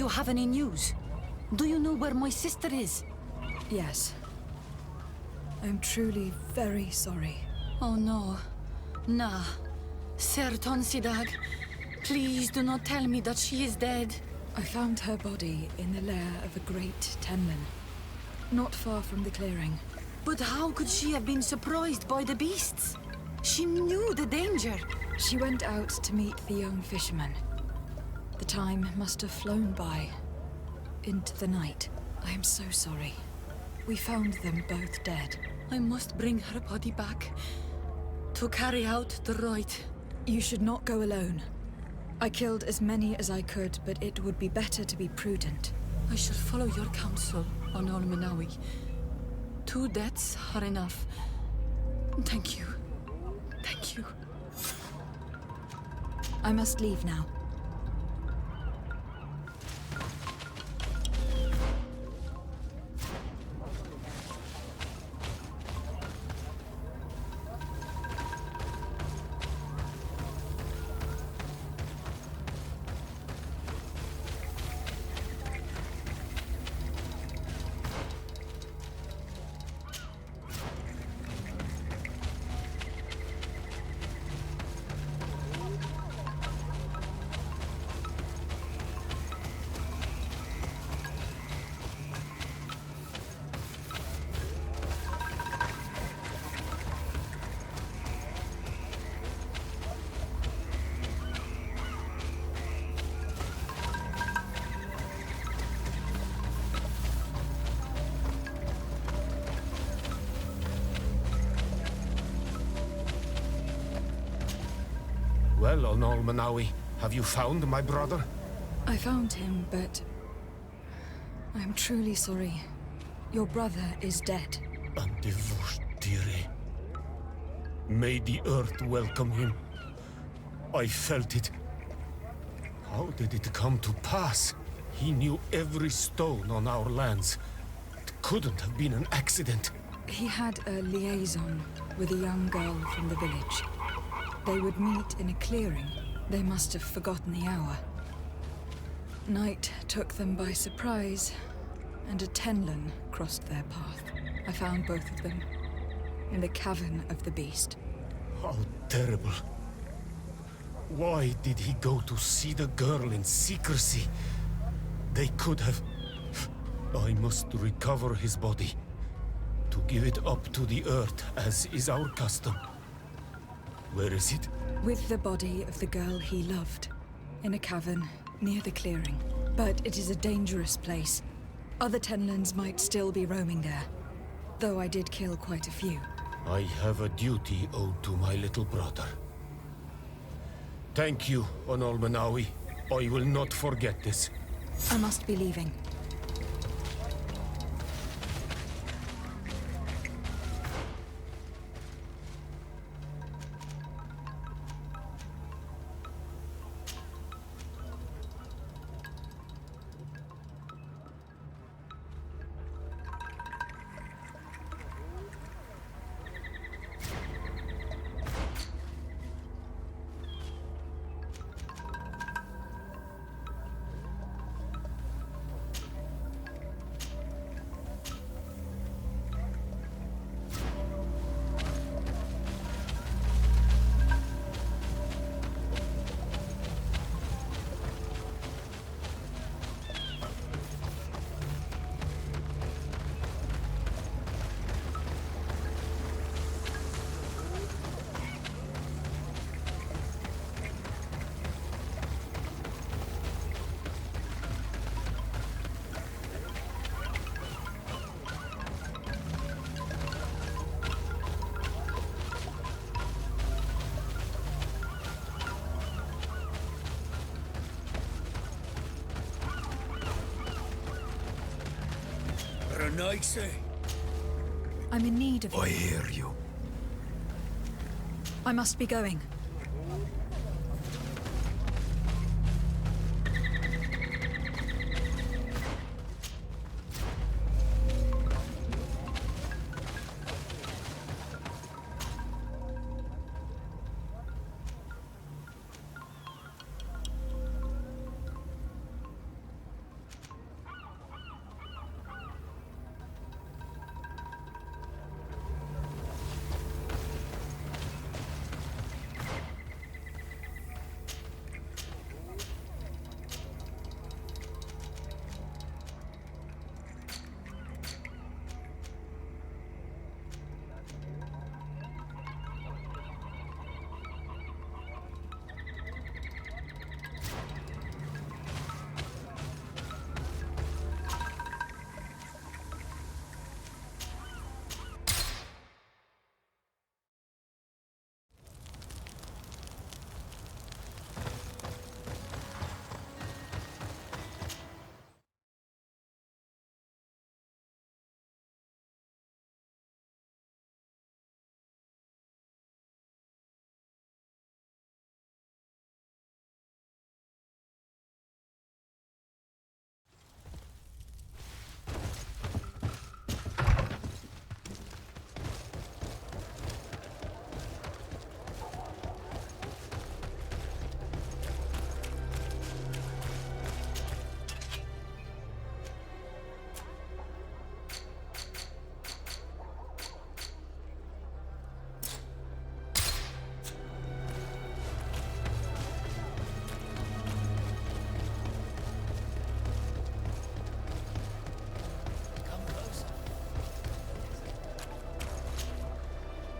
you have any news? Do you know where my sister is? Yes. I'm truly very sorry. Oh no. Nah. Ser Tonsidag, please do not tell me that she is dead. I found her body in the lair of a great Tenlin, not far from the clearing. But how could she have been surprised by the beasts? She knew the danger. She went out to meet the young fisherman. The time must have flown by, into the night. I am so sorry. We found them both dead. I must bring her body back to carry out the rite. You should not go alone. I killed as many as I could, but it would be better to be prudent. I shall follow your counsel, Onol Manawi. 2 deaths are enough. Thank you. Thank you. I must leave now. Well, Onol Manawi, have you found my brother? I found him, but I'm truly sorry. Your brother is dead. Andivushtire. May the earth welcome him. I felt it. How did it come to pass? He knew every stone on our lands. It couldn't have been an accident. He had a liaison with a young girl from the village. They would meet in a clearing. They must have forgotten the hour. Night took them by surprise, and a Tenlin crossed their path. I found both of them in the cavern of the beast. How terrible. Why did he go to see the girl in secrecy? They could have... I must recover his body, to give it up to the earth, as is our custom. Where is it? With the body of the girl he loved, in a cavern near the clearing. But it is a dangerous place. Other Tenlins might still be roaming there, though I did kill quite a few. I have a duty owed to my little brother. Thank you, Onol Manawi. I will not forget this. I must be leaving. I'm in need of you. I hear you. I must be going.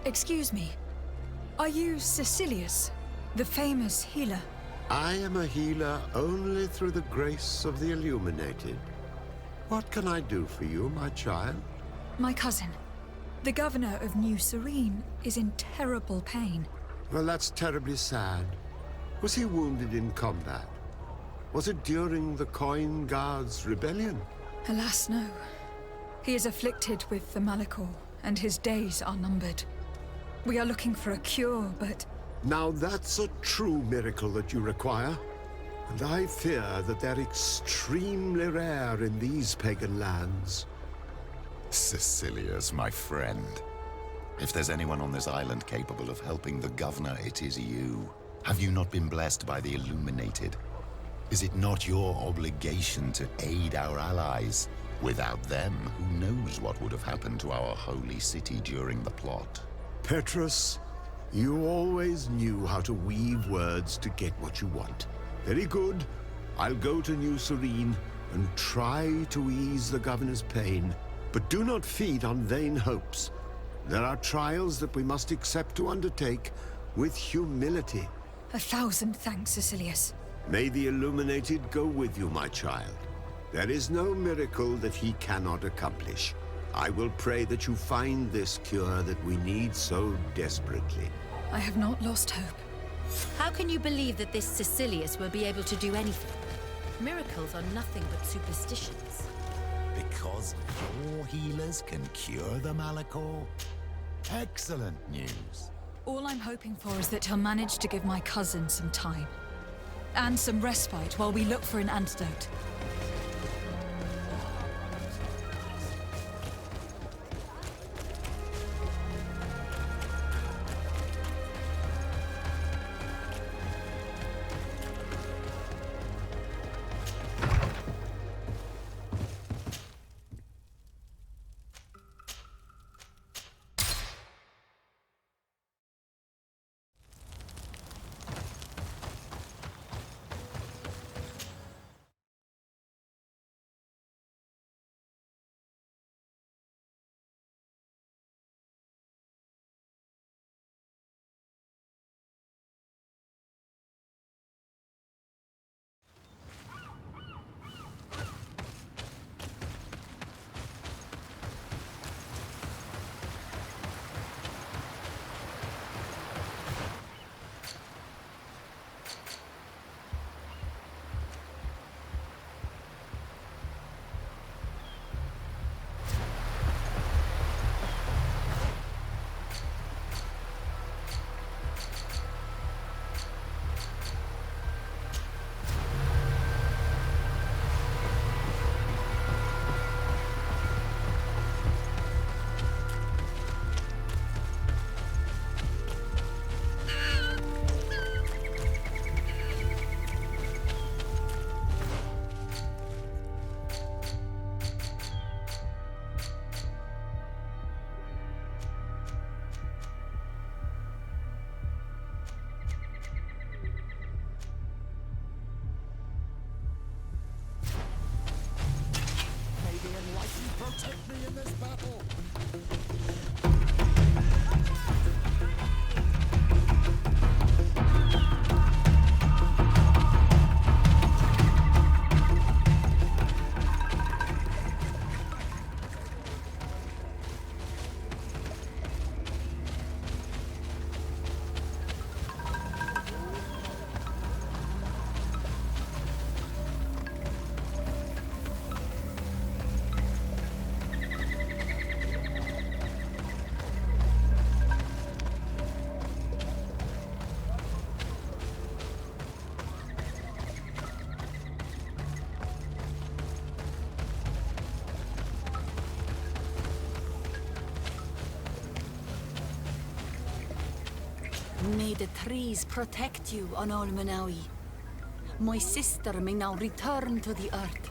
Excuse me. Are you Cecilius, the famous healer? I am a healer only through the grace of the illuminated. What can I do for you, my child? My cousin, the governor of New Serene, is in terrible pain. Well, that's terribly sad. Was he wounded in combat? Was it during the Coin Guards' rebellion? Alas, no. He is afflicted with the Malachor, and his days are numbered. We are looking for a cure, but... Now that's a true miracle that you require. And I fear that they're extremely rare in these pagan lands. Cecilius, my friend. If there's anyone on this island capable of helping the governor, it is you. Have you not been blessed by the Illuminated? Is it not your obligation to aid our allies? Without them, who knows what would have happened to our holy city during the plot? Petrus, you always knew how to weave words to get what you want. Very good. I'll go to New Serene and try to ease the governor's pain. But do not feed on vain hopes. There are trials that we must accept to undertake with humility. 1,000 thanks, Cecilius. May the Illuminated go with you, my child. There is no miracle that he cannot accomplish. I will pray that you find this cure that we need so desperately. I have not lost hope. How can you believe that this Cecilius will be able to do anything? Miracles are nothing but superstitions. Because your healers can cure the Malachor? Excellent news. All I'm hoping for is that he'll manage to give my cousin some time. And some respite while we look for an antidote. Protect me in this battle! May the trees protect you on Olmenawi. My sister may now return to the earth.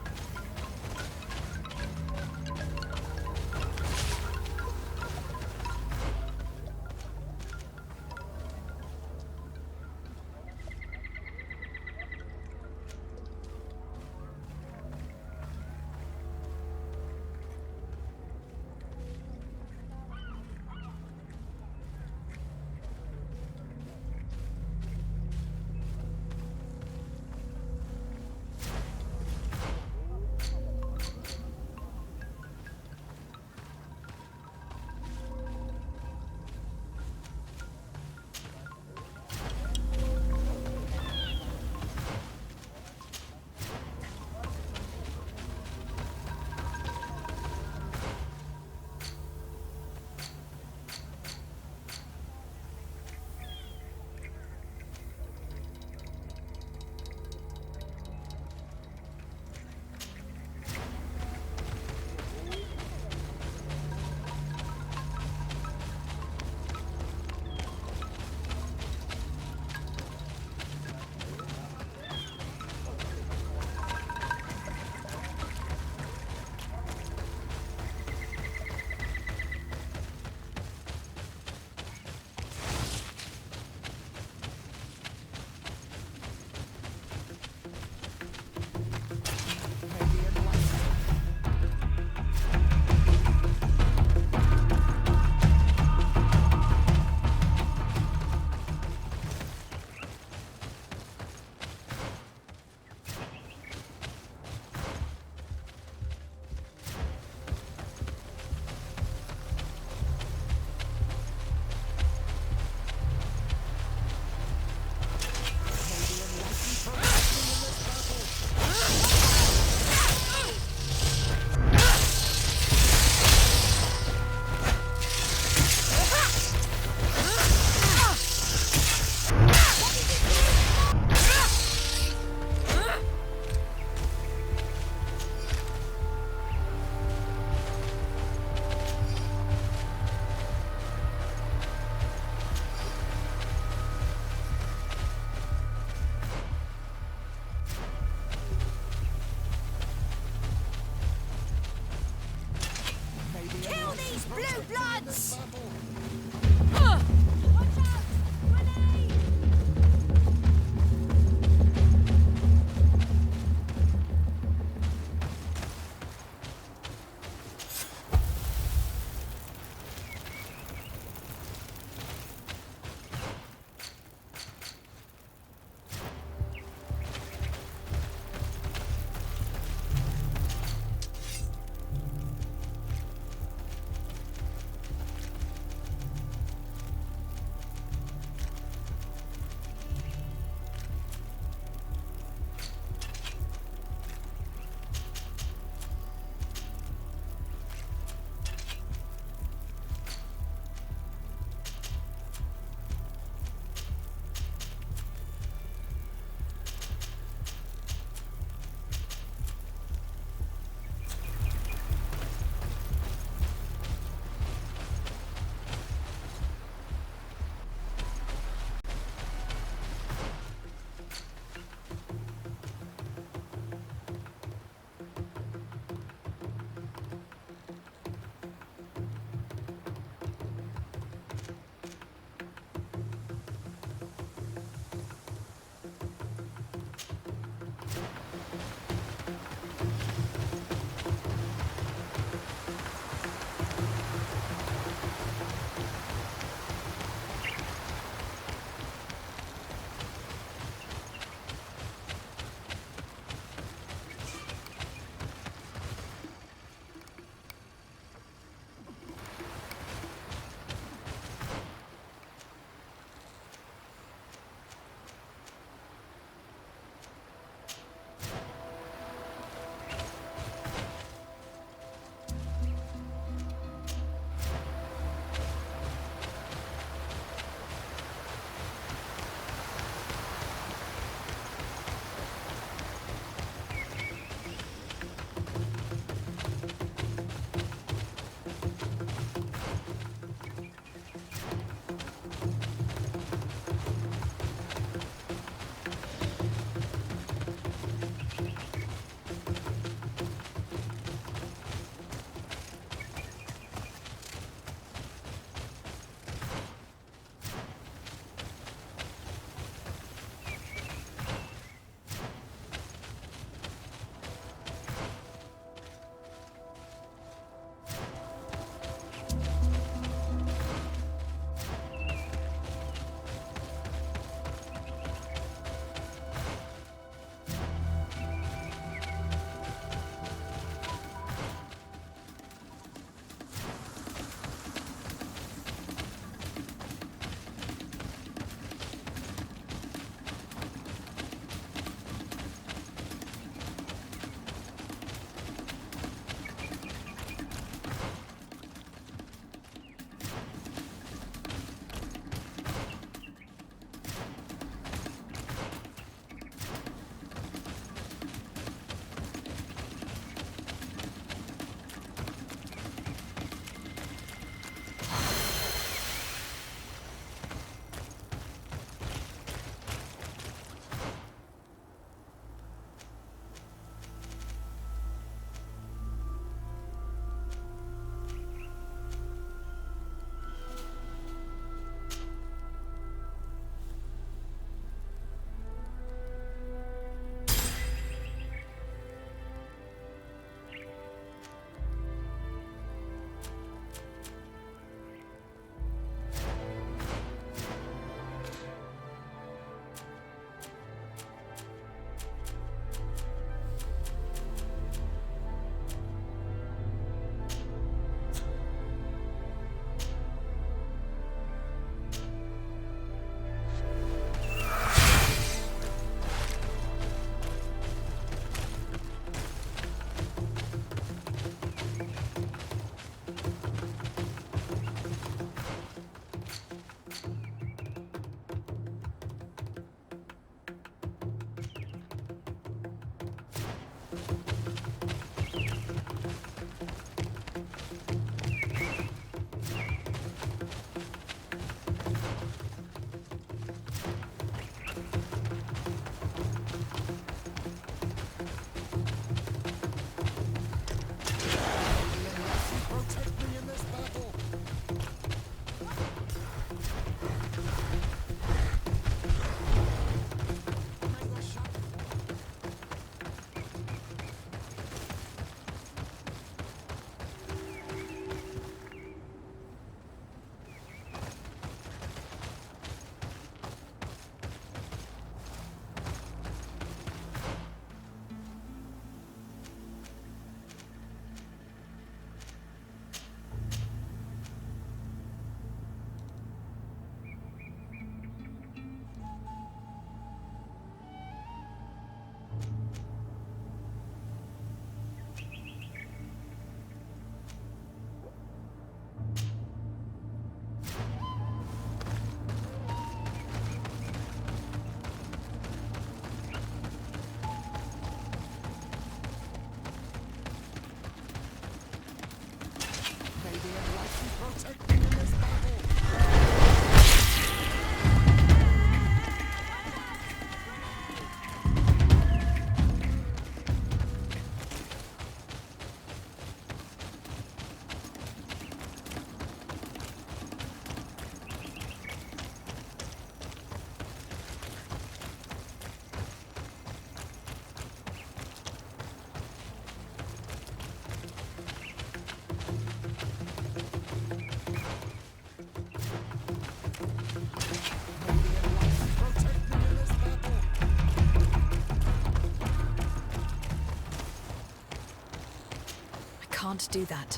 can't do that.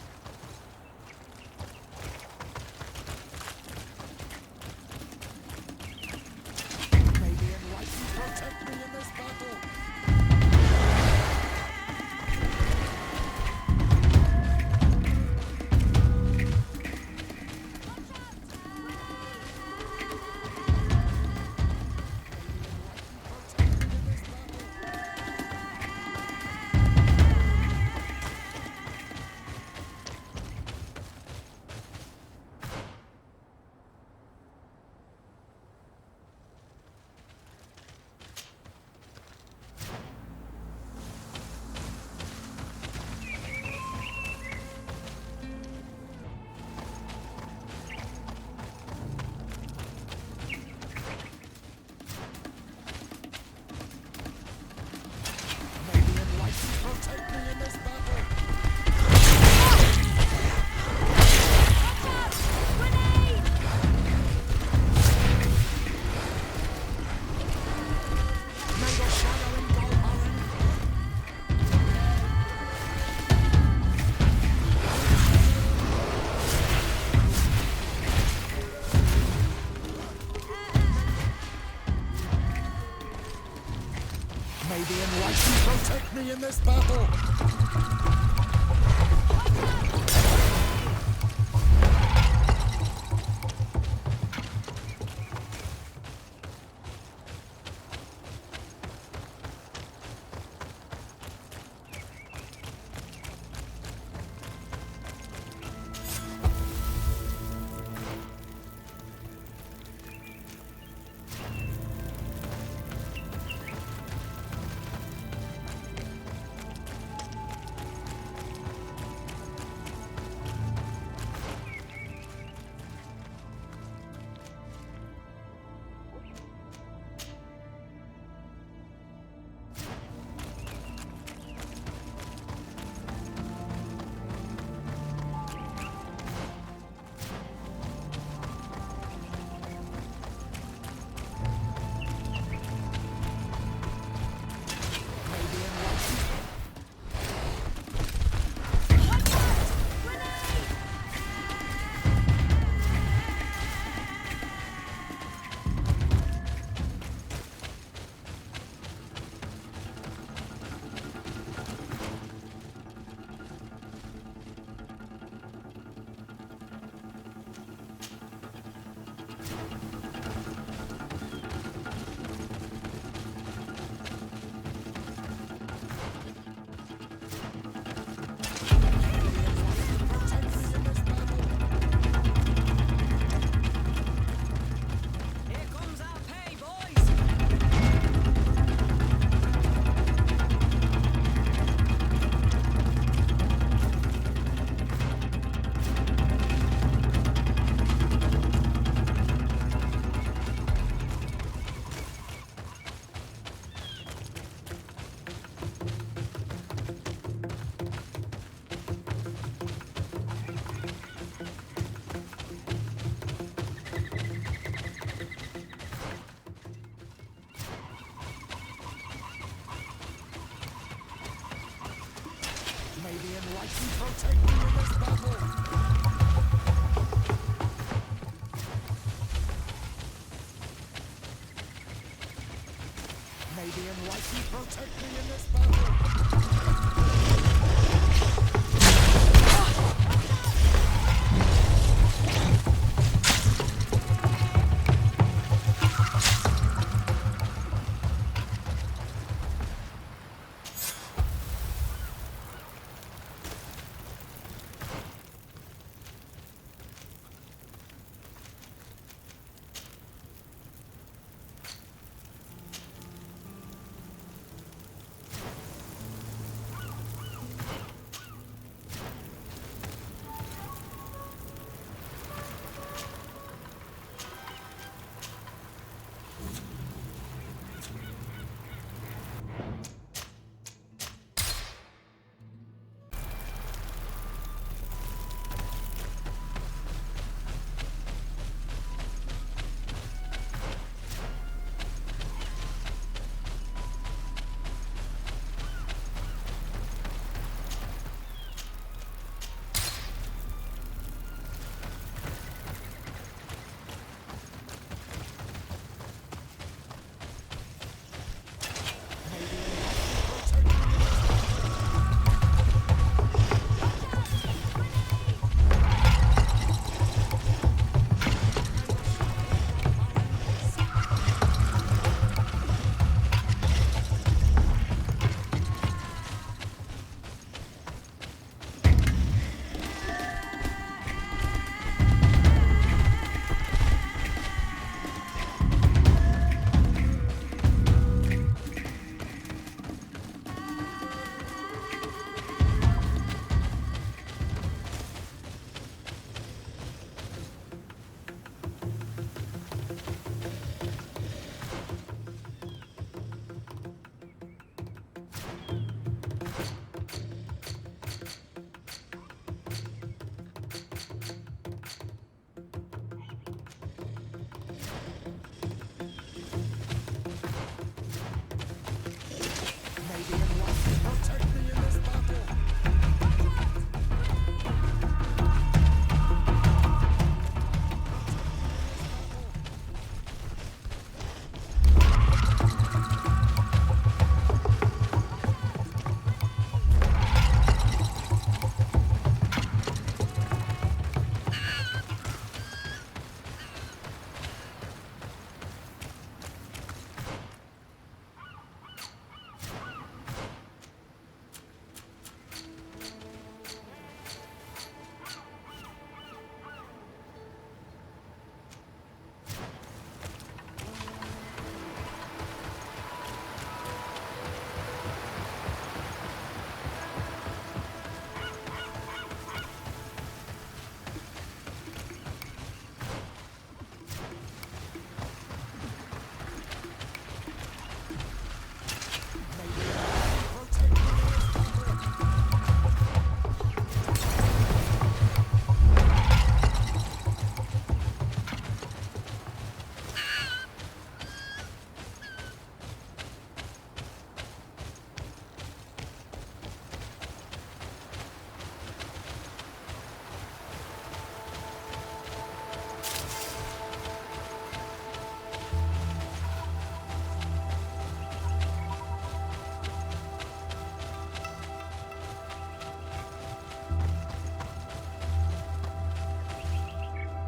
May the Enlightened protect me in this battle! Protect me in this battle! May the Enlightened protect me in this battle!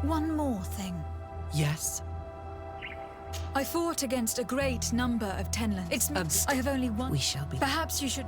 One more thing. Yes? I fought against a great number of Tenlands. I have only one. We shall be. Perhaps you should.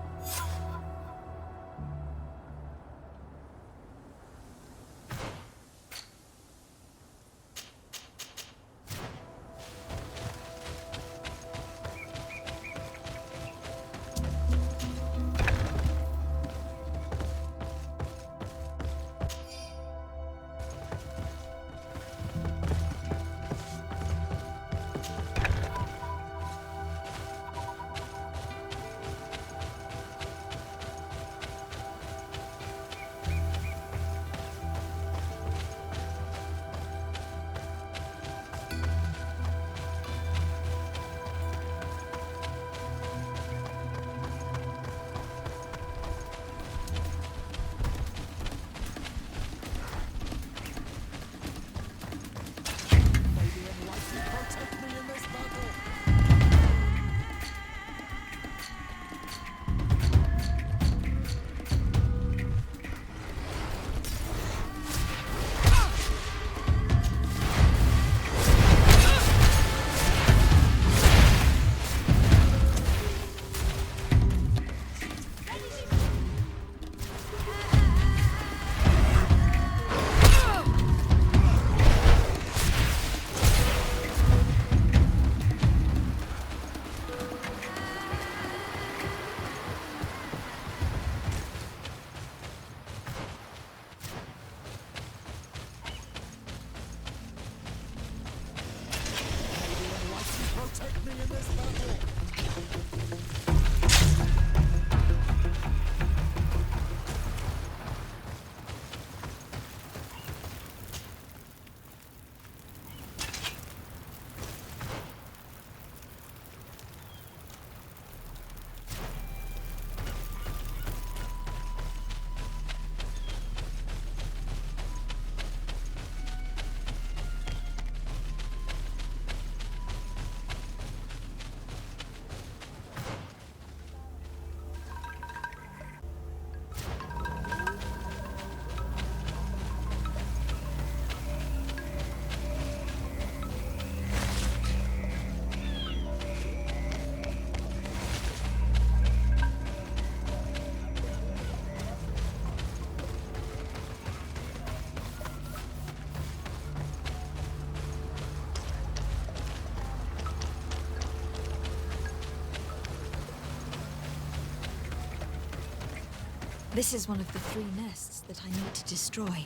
Protect me in this battle. Protect me in this battle. This is one of the 3 nests that I need to destroy.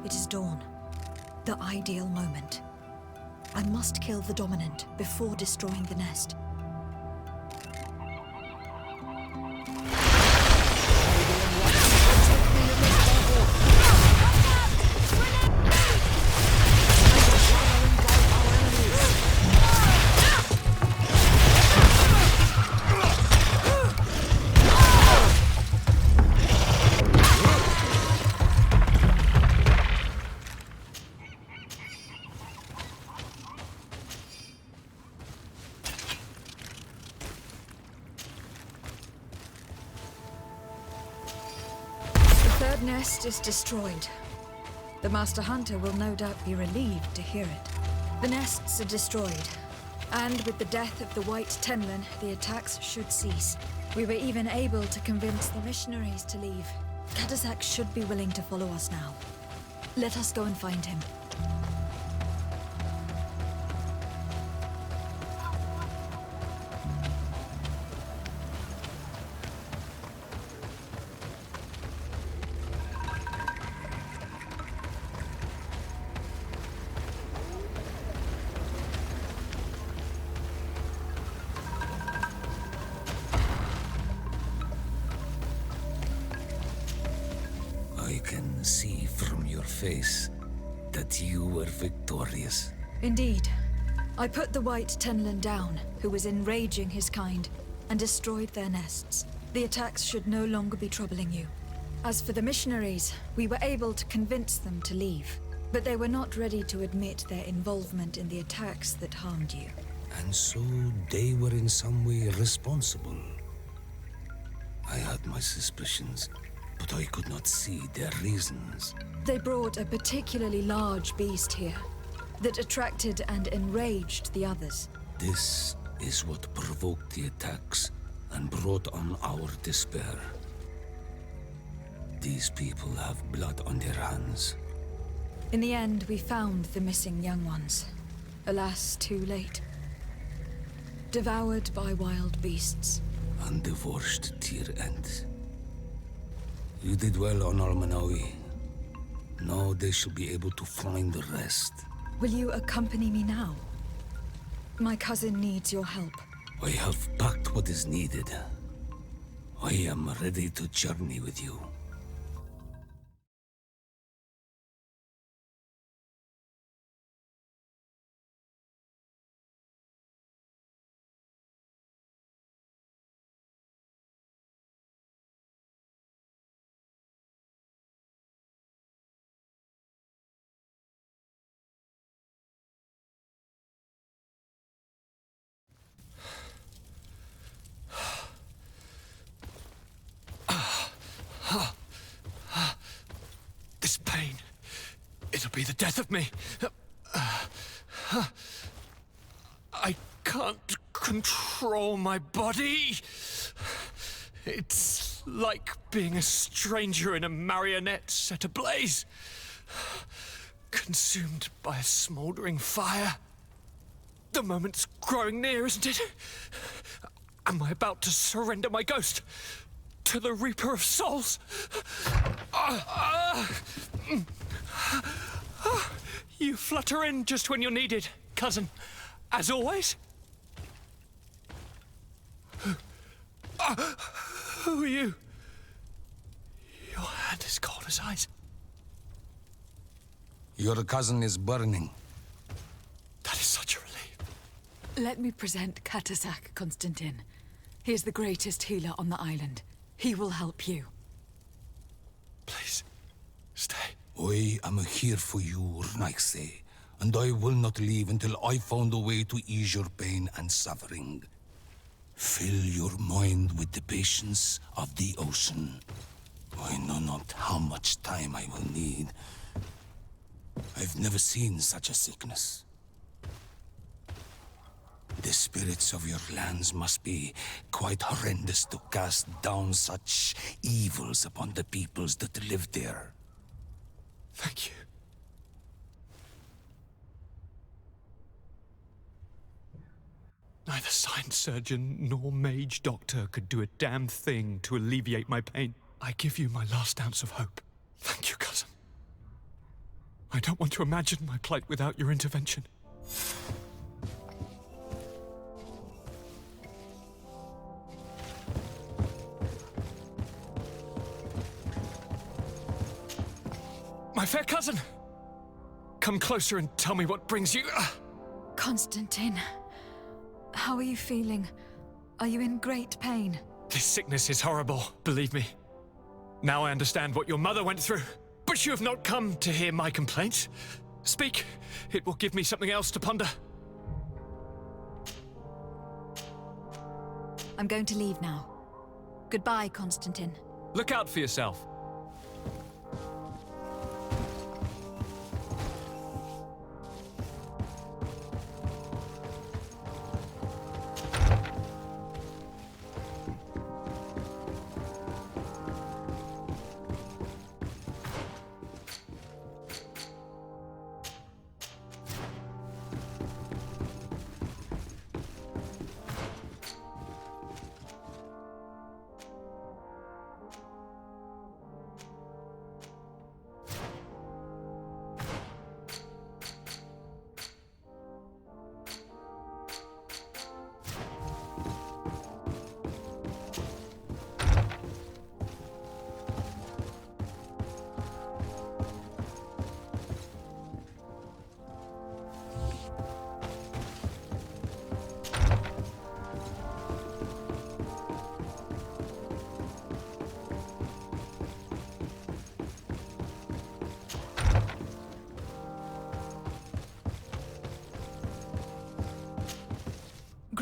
It is dawn. The ideal moment. I must kill the dominant before destroying the nest. The third nest is destroyed. The Master Hunter will no doubt be relieved to hear it. The nests are destroyed. And with the death of the White Tenlin, the attacks should cease. We were even able to convince the missionaries to leave. Katasak should be willing to follow us now. Let us go and find him. I can see from your face that you were victorious. Indeed. I put the White Tenlin down, who was enraging his kind, and destroyed their nests. The attacks should no longer be troubling you. As for the missionaries, we were able to convince them to leave, but they were not ready to admit their involvement in the attacks that harmed you. And so they were in some way responsible. I had my suspicions, but I could not see their reasons. They brought a particularly large beast here that attracted and enraged the others. This is what provoked the attacks and brought on our despair. These people have blood on their hands. In the end, we found the missing young ones. Alas, too late. Devoured by wild beasts. And divorced to your end. You did well on Almanawi. Now they shall be able to find the rest. Will you accompany me now? My cousin needs your help. I have packed what is needed. I am ready to journey with you. This pain, it'll be the death of me. I can't control my body. It's like being a stranger in a marionette set ablaze, consumed by a smouldering fire. The moment's growing near, isn't it? Am I about to surrender my ghost to the Reaper of Souls? You flutter in just when you're needed, cousin, as always. Who are you? Your hand is cold as ice. Your cousin is burning. That is such a relief. Let me present Katasak, Constantin. He is the greatest healer on the island. He will help you. Please, stay. I am here for you, Rnaise, and I will not leave until I found a way to ease your pain and suffering. Fill your mind with the patience of the ocean. I know not how much time I will need. I've never seen such a sickness. The spirits of your lands must be quite horrendous to cast down such evils upon the peoples that live there. Thank you. Neither science surgeon nor mage doctor could do a damn thing to alleviate my pain. I give you my last ounce of hope. Thank you, cousin. I don't want to imagine my plight without your intervention. My fair cousin! Come closer and tell me what brings you... Constantin, how are you feeling? Are you in great pain? This sickness is horrible, believe me. Now I understand what your mother went through. But you have not come to hear my complaints. Speak. It will give me something else to ponder. I'm going to leave now. Goodbye, Constantin. Look out for yourself.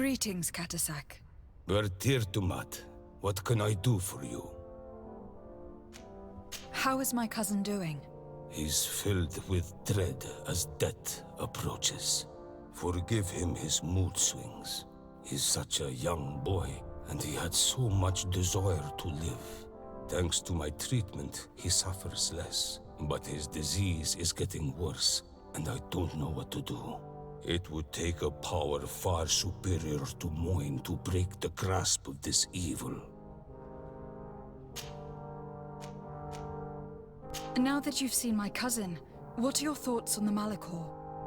Greetings, Katasak. Bertirtumat, what can I do for you? How is my cousin doing? He's filled with dread as death approaches. Forgive him his mood swings. He's such a young boy, and he had so much desire to live. Thanks to my treatment, he suffers less. But his disease is getting worse, and I don't know what to do. It would take a power far superior to mine to break the grasp of this evil. Now that you've seen my cousin, what are your thoughts on the Malachor?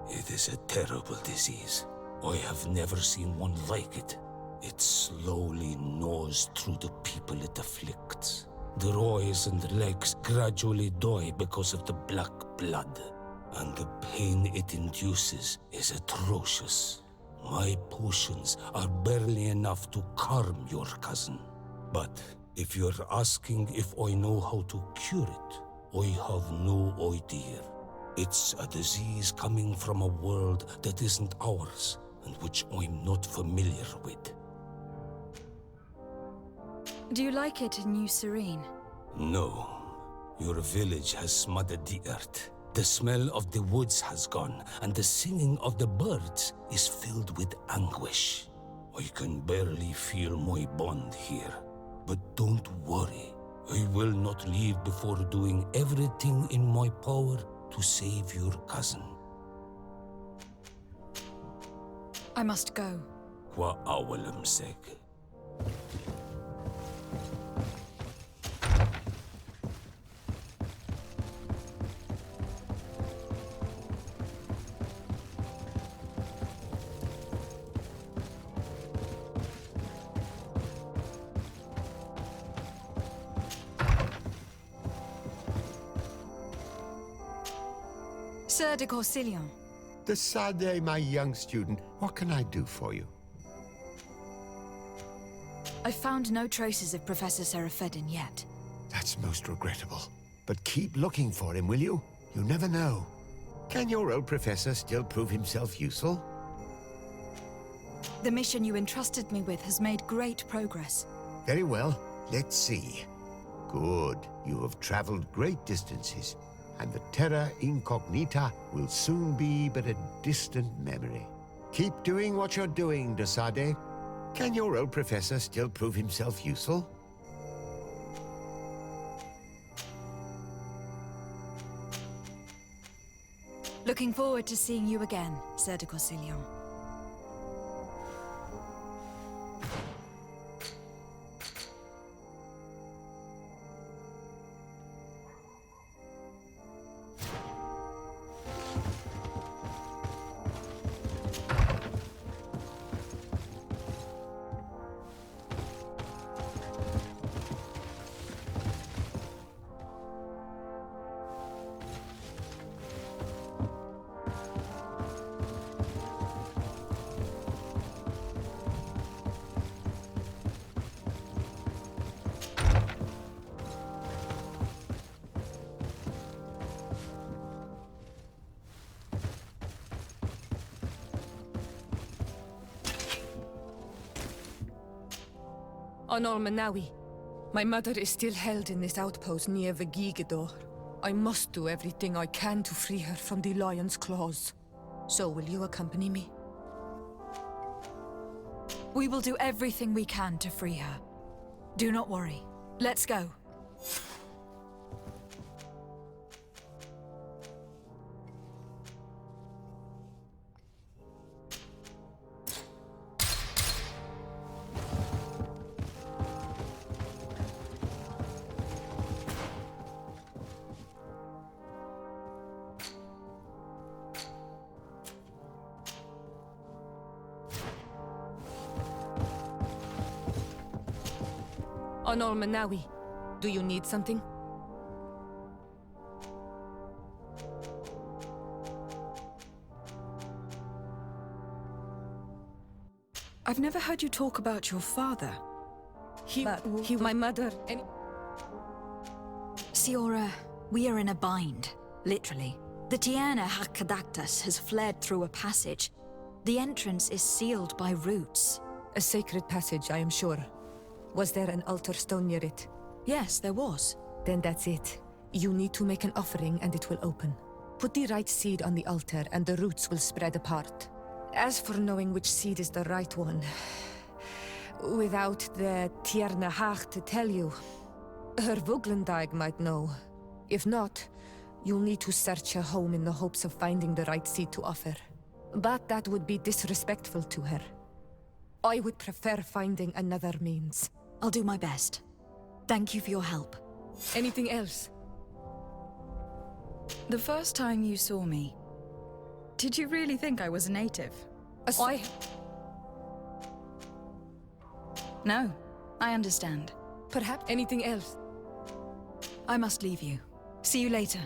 It is a terrible disease. I have never seen one like it. It slowly gnaws through the people it afflicts. Their eyes and legs gradually die because of the black blood, and the pain it induces is atrocious. My potions are barely enough to calm your cousin. But if you're asking if I know how to cure it, I have no idea. It's a disease coming from a world that isn't ours, and which I'm not familiar with. Do you like it in New Serene? No. Your village has smothered the earth. The smell of the woods has gone, and the singing of the birds is filled with anguish. I can barely feel my bond here. But don't worry. I will not leave before doing everything in my power to save your cousin. I must go. Wa awalam seg. Sir de Corsilion. Desade, my young student, what can I do for you? I've found no traces of Professor Seraphedin yet. That's most regrettable. But keep looking for him, will you? You never know. Can your old professor still prove himself useful? The mission you entrusted me with has made great progress. Very well. Let's see. Good. You have traveled great distances, and the Terra Incognita will soon be but a distant memory. Keep doing what you're doing, Desade. Can your old professor still prove himself useful? Looking forward to seeing you again, Sir de Corsilion. On Olmenawi. My mother is still held in this outpost near Vegigador. I must do everything I can to free her from the lion's claws. So will you accompany me? We will do everything we can to free her. Do not worry. Let's go. On Olmenawi. Do you need something? I've never heard you talk about your father. My mother... Siora, we are in a bind, literally. The Tiana Hakadactus has fled through a passage. The entrance is sealed by roots. A sacred passage, I am sure. Was there an altar stone near it? Yes, there was. Then that's it. You need to make an offering and it will open. Put the right seed on the altar and the roots will spread apart. As for knowing which seed is the right one, without the Tierna Haag to tell you, her Voglendag might know. If not, you'll need to search her home in the hopes of finding the right seed to offer. But that would be disrespectful to her. I would prefer finding another means. I'll do my best. Thank you for your help. Anything else? The first time you saw me, did you really think I was a native? No, I understand. Perhaps anything else? I must leave you. See you later.